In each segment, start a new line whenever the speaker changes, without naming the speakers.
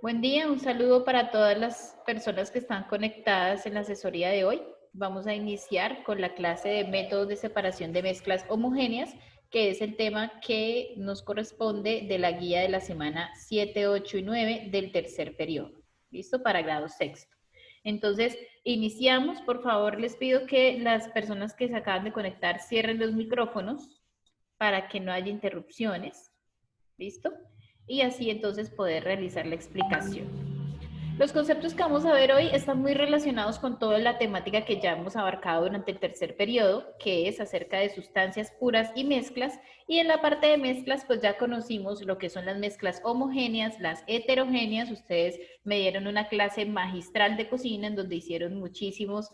Buen día, un saludo para todas las personas que están conectadas en la asesoría de hoy. Vamos a iniciar con la clase de métodos de separación de mezclas homogéneas, que es el tema que nos corresponde de la guía de la semana 7, 8 y 9 del tercer periodo. ¿Listo? Para grado sexto. Entonces, iniciamos. Por favor, les pido que las personas que se acaban de conectar cierren los micrófonos para que no haya interrupciones. ¿Listo? Y así entonces poder realizar la explicación. Los conceptos que vamos a ver hoy están muy relacionados con toda la temática que ya hemos abarcado durante el tercer periodo, que es acerca de sustancias puras y mezclas, y en la parte de mezclas pues ya conocimos lo que son las mezclas homogéneas, las heterogéneas. Ustedes me dieron una clase magistral de cocina en donde hicieron muchísimas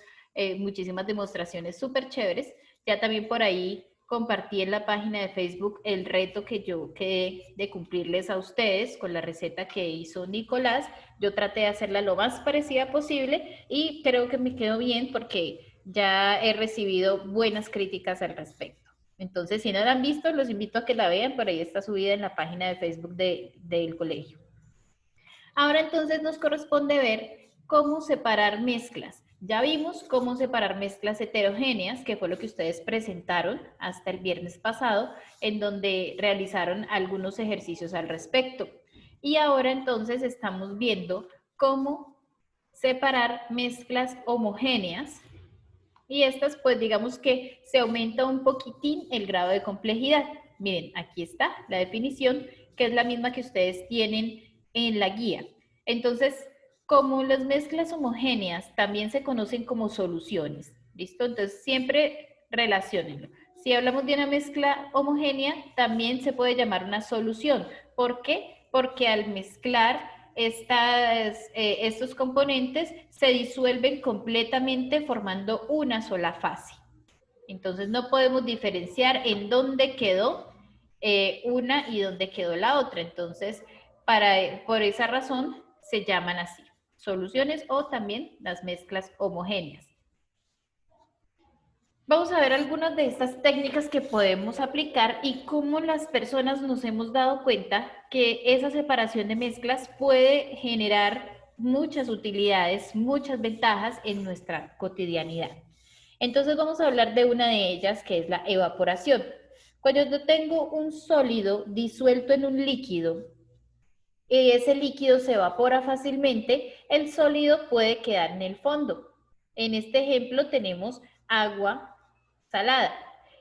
demostraciones súper chéveres. Ya también por ahí compartí en la página de Facebook el reto que yo quedé de cumplirles a ustedes con la receta que hizo Nicolás. Yo traté de hacerla lo más parecida posible y creo que me quedó bien porque ya he recibido buenas críticas al respecto. Entonces, si no la han visto, los invito a que la vean. Por ahí está subida en la página de Facebook del colegio. Ahora entonces nos corresponde ver cómo separar mezclas. Ya vimos cómo separar mezclas heterogéneas, que fue lo que ustedes presentaron hasta el viernes pasado, en donde realizaron algunos ejercicios al respecto. Y ahora entonces estamos viendo cómo separar mezclas homogéneas, y estas pues digamos que se aumenta un poquitín el grado de complejidad. Miren, aquí está la definición, que es la misma que ustedes tienen en la guía. Entonces, como las mezclas homogéneas también se conocen como soluciones, ¿listo? Entonces, siempre relaciónenlo. Si hablamos de una mezcla homogénea, también se puede llamar una solución. ¿Por qué? Porque al mezclar estos componentes se disuelven completamente formando una sola fase. Entonces no podemos diferenciar en dónde quedó una y dónde quedó la otra. Entonces, por esa razón se llaman así, soluciones o también las mezclas homogéneas. Vamos a ver algunas de estas técnicas que podemos aplicar y cómo las personas nos hemos dado cuenta que esa separación de mezclas puede generar muchas utilidades, muchas ventajas en nuestra cotidianidad. Entonces vamos a hablar de una de ellas, que es la evaporación. Cuando yo tengo un sólido disuelto en un líquido y ese líquido se evapora fácilmente, el sólido puede quedar en el fondo. En este ejemplo tenemos agua salada.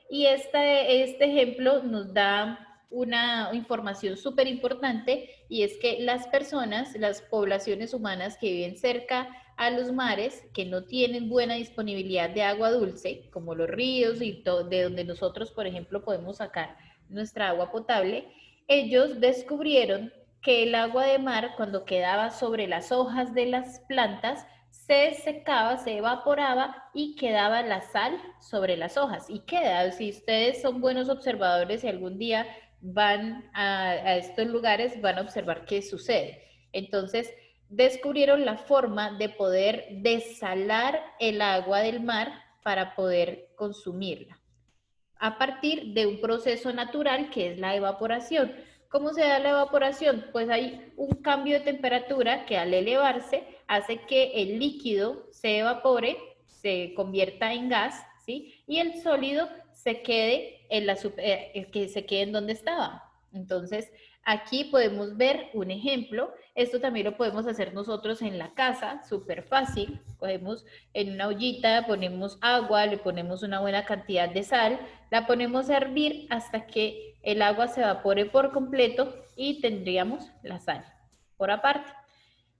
Y este ejemplo nos da una información súper importante, y es que las personas, las poblaciones humanas que viven cerca a los mares, que no tienen buena disponibilidad de agua dulce, como los ríos y de donde nosotros, por ejemplo, podemos sacar nuestra agua potable, ellos descubrieron que el agua de mar, cuando quedaba sobre las hojas de las plantas, se secaba, se evaporaba y quedaba la sal sobre las hojas. Y queda, si ustedes son buenos observadores y algún día van a estos lugares, van a observar qué sucede. Entonces, descubrieron la forma de poder desalar el agua del mar para poder consumirla, a partir de un proceso natural que es la evaporación. ¿Cómo se da la evaporación? Pues hay un cambio de temperatura que al elevarse hace que el líquido se evapore, se convierta en gas, ¿sí? Y el sólido se quede que se quede en donde estaba. Entonces, aquí podemos ver un ejemplo. Esto también lo podemos hacer nosotros en la casa, súper fácil. Cogemos en una ollita, ponemos agua, le ponemos una buena cantidad de sal, la ponemos a hervir hasta que el agua se evapore por completo y tendríamos la sal por aparte.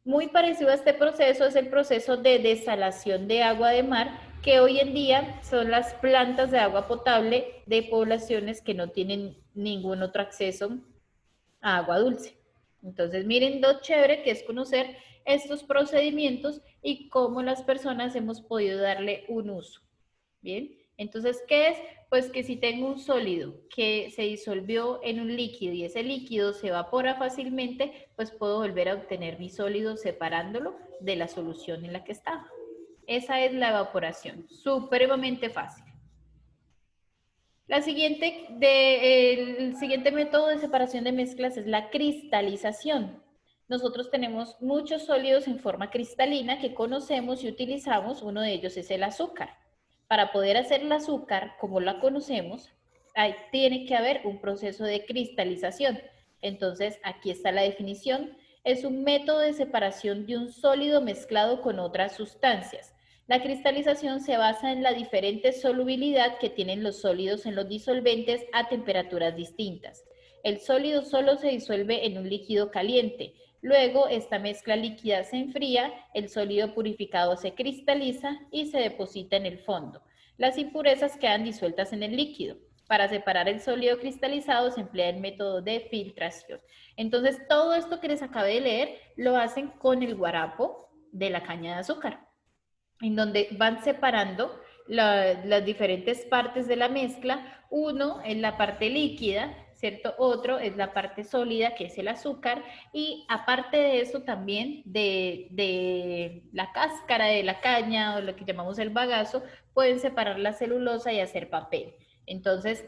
Muy parecido a este proceso es el proceso de desalación de agua de mar, que hoy en día son las plantas de agua potable de poblaciones que no tienen ningún otro acceso a agua dulce. Entonces, miren lo chévere que es conocer estos procedimientos y cómo las personas hemos podido darle un uso. Bien, entonces, ¿qué es? Pues que si tengo un sólido que se disolvió en un líquido y ese líquido se evapora fácilmente, pues puedo volver a obtener mi sólido separándolo de la solución en la que estaba. Esa es la evaporación, supremamente fácil. El siguiente método de separación de mezclas es la cristalización. nosotros tenemos muchos sólidos en forma cristalina que conocemos y utilizamos. Uno de ellos es el azúcar. Para poder hacer el azúcar como la conocemos, tiene que haber un proceso de cristalización. Entonces, aquí está la definición. Es un método de separación de un sólido mezclado con otras sustancias. La cristalización se basa en la diferente solubilidad que tienen los sólidos en los disolventes a temperaturas distintas. El sólido solo se disuelve en un líquido caliente. Luego, esta mezcla líquida se enfría, el sólido purificado se cristaliza y se deposita en el fondo. Las impurezas quedan disueltas en el líquido. Para separar el sólido cristalizado se emplea el método de filtración. Entonces, todo esto que les acabé de leer lo hacen con el guarapo de la caña de azúcar, en donde van separando las diferentes partes de la mezcla. Uno es la parte líquida, ¿cierto? Otro es la parte sólida, que es el azúcar, y aparte de eso también de la cáscara de la caña o lo que llamamos el bagazo, pueden separar la celulosa y hacer papel. Entonces,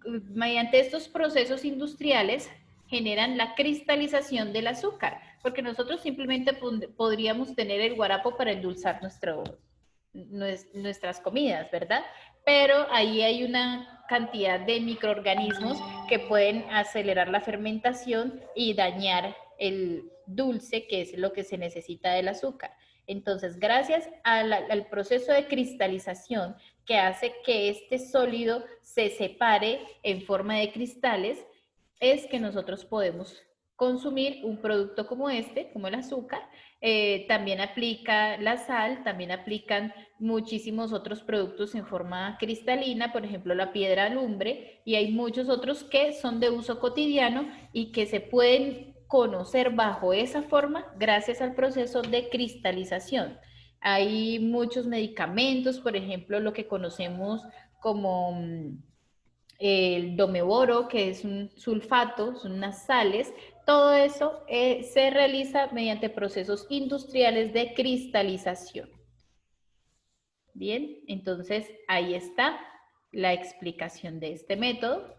mediante estos procesos industriales generan la cristalización del azúcar, porque nosotros simplemente podríamos tener el guarapo para endulzar nuestras comidas, ¿verdad? Pero ahí hay una cantidad de microorganismos que pueden acelerar la fermentación y dañar el dulce, que es lo que se necesita del azúcar. Entonces, gracias al proceso de cristalización que hace que este sólido se separe en forma de cristales, es que nosotros podemos consumir un producto como este, como el azúcar. También aplica la sal, también aplican muchísimos otros productos en forma cristalina, por ejemplo la piedra alumbre, y hay muchos otros que son de uso cotidiano y que se pueden conocer bajo esa forma gracias al proceso de cristalización. Hay muchos medicamentos, por ejemplo, lo que conocemos como el domeboro, que es un sulfato, son unas sales. Todo eso se realiza mediante procesos industriales de cristalización. Bien, entonces ahí está la explicación de este método.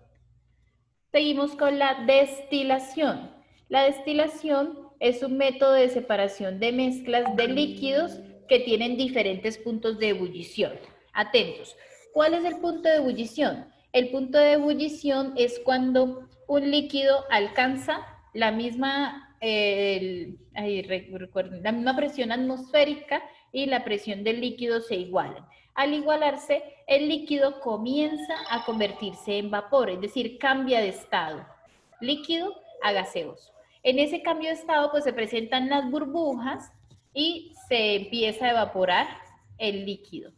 Seguimos con la destilación. La destilación es un método de separación de mezclas de líquidos que tienen diferentes puntos de ebullición. Atentos. ¿Cuál es el punto de ebullición? El punto de ebullición es cuando un líquido alcanza la misma, la misma presión atmosférica y la presión del líquido se igualan. Al igualarse, el líquido comienza a convertirse en vapor, es decir, cambia de estado, líquido a gaseoso. En ese cambio de estado, pues se presentan las burbujas y se empieza a evaporar el líquido.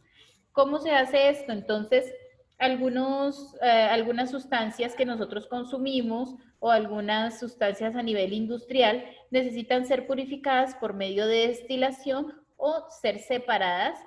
¿Cómo se hace esto? Entonces, algunas sustancias que nosotros consumimos o algunas sustancias a nivel industrial necesitan ser purificadas por medio de destilación o ser separadas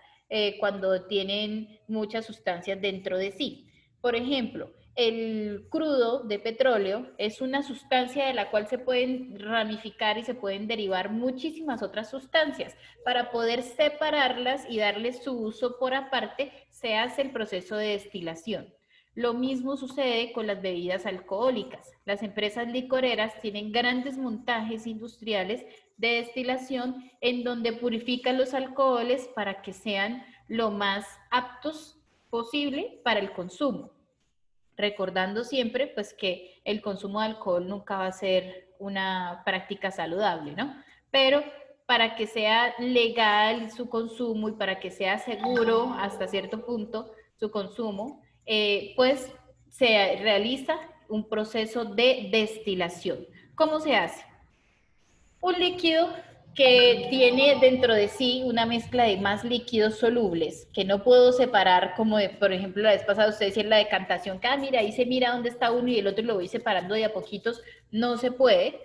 cuando tienen muchas sustancias dentro de sí. Por ejemplo, el crudo de petróleo es una sustancia de la cual se pueden ramificar y se pueden derivar muchísimas otras sustancias. Para poder separarlas y darles su uso por aparte, se hace el proceso de destilación. Lo mismo sucede con las bebidas alcohólicas. Las empresas licoreras tienen grandes montajes industriales de destilación en donde purifican los alcoholes para que sean lo más aptos posible para el consumo. Recordando siempre pues que el consumo de alcohol nunca va a ser una práctica saludable, ¿no? Pero para que sea legal su consumo y para que sea seguro hasta cierto punto su consumo, pues se realiza un proceso de destilación. ¿Cómo se hace? Un líquido que tiene dentro de sí una mezcla de más líquidos solubles que no puedo separar, como por ejemplo la vez pasada usted decía en la decantación, que mira, ahí se mira dónde está uno y el otro lo voy separando de a poquitos, no se puede,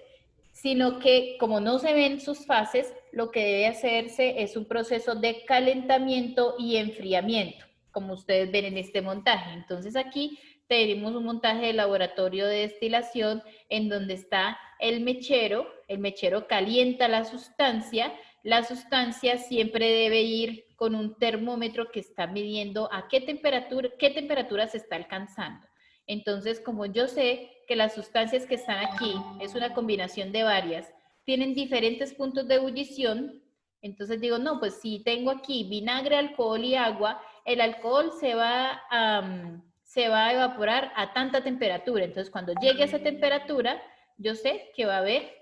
sino que como no se ven sus fases, lo que debe hacerse es un proceso de calentamiento y enfriamiento, como ustedes ven en este montaje. Entonces aquí tenemos un montaje de laboratorio de destilación en donde está el mechero calienta la sustancia siempre debe ir con un termómetro que está midiendo a qué temperatura se está alcanzando. Entonces, como yo sé que las sustancias que están aquí es una combinación de varias, tienen diferentes puntos de ebullición. Entonces digo, no, pues si tengo aquí vinagre, alcohol y agua, el alcohol se va a evaporar a tanta temperatura. Entonces cuando llegue a esa temperatura, yo sé que va a haber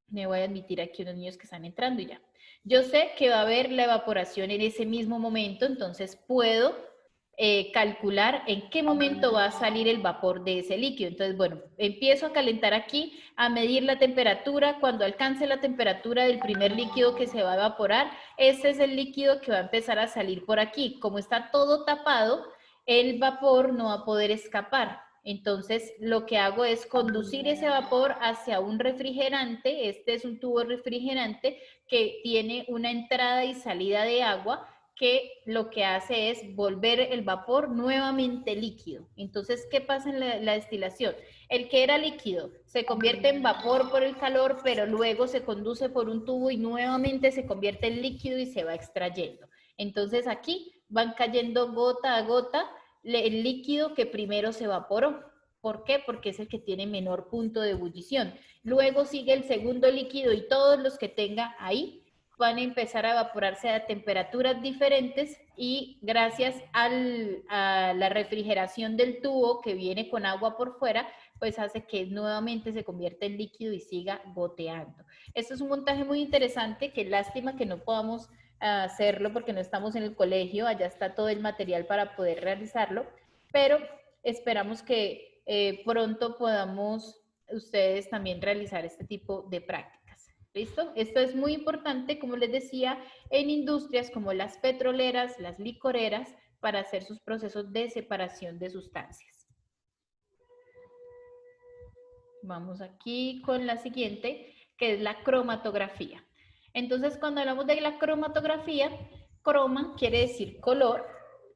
me voy a admitir aquí unos niños que están entrando y ya. Yo sé que va a haber la evaporación en ese mismo momento, entonces puedo calcular en qué momento va a salir el vapor de ese líquido. Entonces, bueno, empiezo a calentar aquí, a medir la temperatura. Cuando alcance la temperatura del primer líquido que se va a evaporar, ese es el líquido que va a empezar a salir por aquí. Como está todo tapado, el vapor no va a poder escapar. Entonces, lo que hago es conducir ese vapor hacia un refrigerante. Este es un tubo refrigerante que tiene una entrada y salida de agua que lo que hace es volver el vapor nuevamente líquido. Entonces, ¿qué pasa en la destilación? El que era líquido se convierte en vapor por el calor, pero luego se conduce por un tubo y nuevamente se convierte en líquido y se va extrayendo. Entonces, aquí van cayendo gota a gota el líquido que primero se evaporó. ¿Por qué? Porque es el que tiene menor punto de ebullición. Luego sigue el segundo líquido y todos los que tenga ahí van a empezar a evaporarse a temperaturas diferentes y gracias a la refrigeración del tubo que viene con agua por fuera, pues hace que nuevamente se convierta en líquido y siga goteando. Esto es un montaje muy interesante, que lástima que no podamos hacerlo porque no estamos en el colegio, allá está todo el material para poder realizarlo, pero esperamos que pronto podamos ustedes también realizar este tipo de prácticas. ¿Listo? Esto es muy importante, como les decía, en industrias como las petroleras, las licoreras, para hacer sus procesos de separación de sustancias. Vamos aquí con la siguiente, que es la cromatografía. Entonces, cuando hablamos de la cromatografía, croma quiere decir color,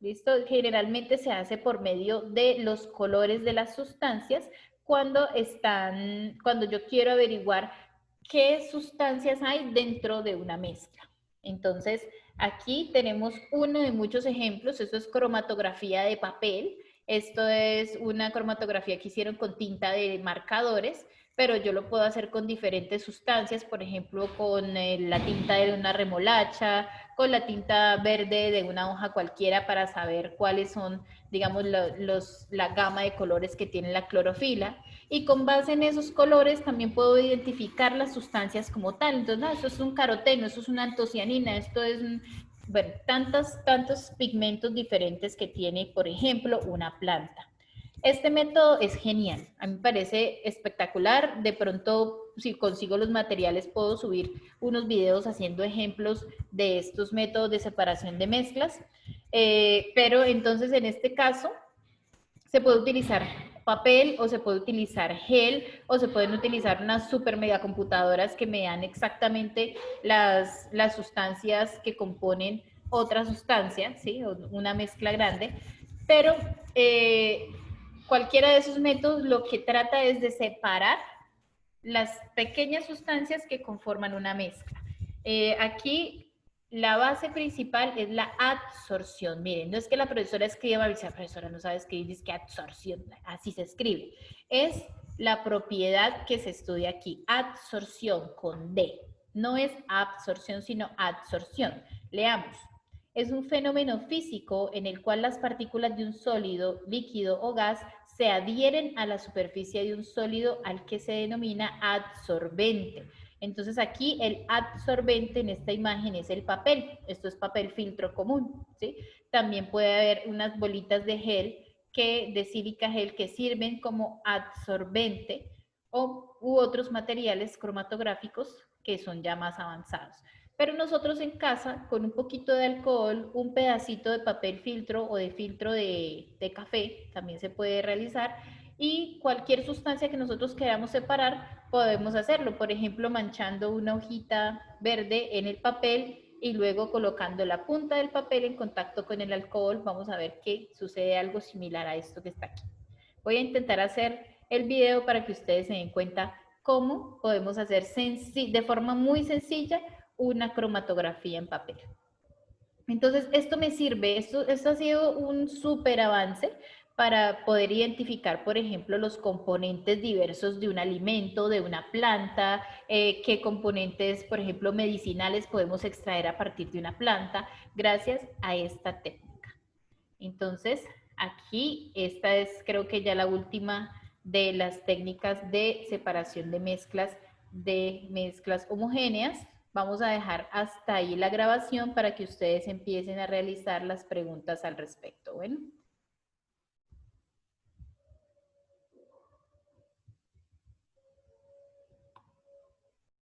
¿listo? Generalmente se hace por medio de los colores de las sustancias cuando yo quiero averiguar qué sustancias hay dentro de una mezcla. Entonces, aquí tenemos uno de muchos ejemplos. Esto es cromatografía de papel. Esto es una cromatografía que hicieron con tinta de marcadores, pero yo lo puedo hacer con diferentes sustancias, por ejemplo, con la tinta de una remolacha, con la tinta verde de una hoja cualquiera para saber cuáles son, digamos, la gama de colores que tiene la clorofila. Y con base en esos colores también puedo identificar las sustancias como tal. Entonces, no, esto es un caroteno, esto es una antocianina, esto es bueno, tantos pigmentos diferentes que tiene, por ejemplo, una planta. Este método es genial, a mí me parece espectacular. De pronto, si consigo los materiales, puedo subir unos videos haciendo ejemplos de estos métodos de separación de mezclas. Pero entonces, en este caso, se puede utilizar papel o se puede utilizar gel o se pueden utilizar unas super mega computadoras que me dan exactamente las sustancias que componen otra sustancia, ¿sí? Una mezcla grande, pero cualquiera de esos métodos lo que trata es de separar las pequeñas sustancias que conforman una mezcla. Aquí la base principal es la adsorción. Miren, no es que la profesora escriba, la profesora no sabe escribir, es que adsorción, así se escribe. Es la propiedad que se estudia aquí, adsorción con D. No es absorción, sino adsorción. Leamos. Es un fenómeno físico en el cual las partículas de un sólido, líquido o gas se adhieren a la superficie de un sólido al que se denomina adsorbente. Entonces aquí el adsorbente en esta imagen es el papel. Esto es papel filtro común, ¿sí? También puede haber unas bolitas de gel, de sílica gel, que sirven como adsorbente u otros materiales cromatográficos que son ya más avanzados. Pero nosotros en casa, con un poquito de alcohol, un pedacito de papel filtro o de filtro de café, también se puede realizar, y cualquier sustancia que nosotros queramos separar, podemos hacerlo. Por ejemplo, manchando una hojita verde en el papel y luego colocando la punta del papel en contacto con el alcohol, vamos a ver que sucede algo similar a esto que está aquí. Voy a intentar hacer el video para que ustedes se den cuenta cómo podemos hacer de forma muy sencilla una cromatografía en papel. Entonces, esto me sirve, esto ha sido un súper avance para poder identificar, por ejemplo, los componentes diversos de un alimento, de una planta, qué componentes, por ejemplo, medicinales podemos extraer a partir de una planta, gracias a esta técnica. Entonces, aquí esta es creo que ya la última de las técnicas de separación de mezclas homogéneas. Vamos a dejar hasta ahí la grabación para que ustedes empiecen a realizar las preguntas al respecto. Bueno.